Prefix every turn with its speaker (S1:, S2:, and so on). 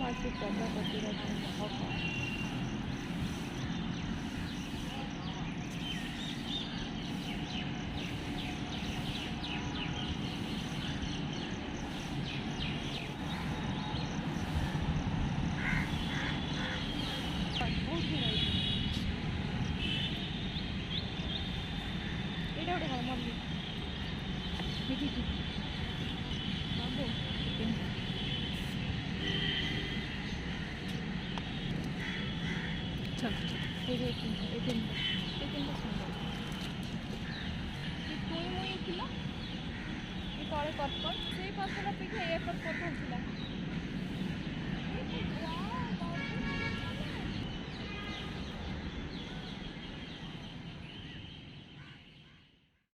S1: ମାଛି ପ୍ରଜାପତିର ହକ। ଏଇଟା ଗୋଟେ କ'ଣ ମଲ୍ଲି ବାବୁ এই তিনটা সুন্দর টুই মুই ছিল এই তলে কটকট সেই পাশটা পিঠে এ কটকট ছিল।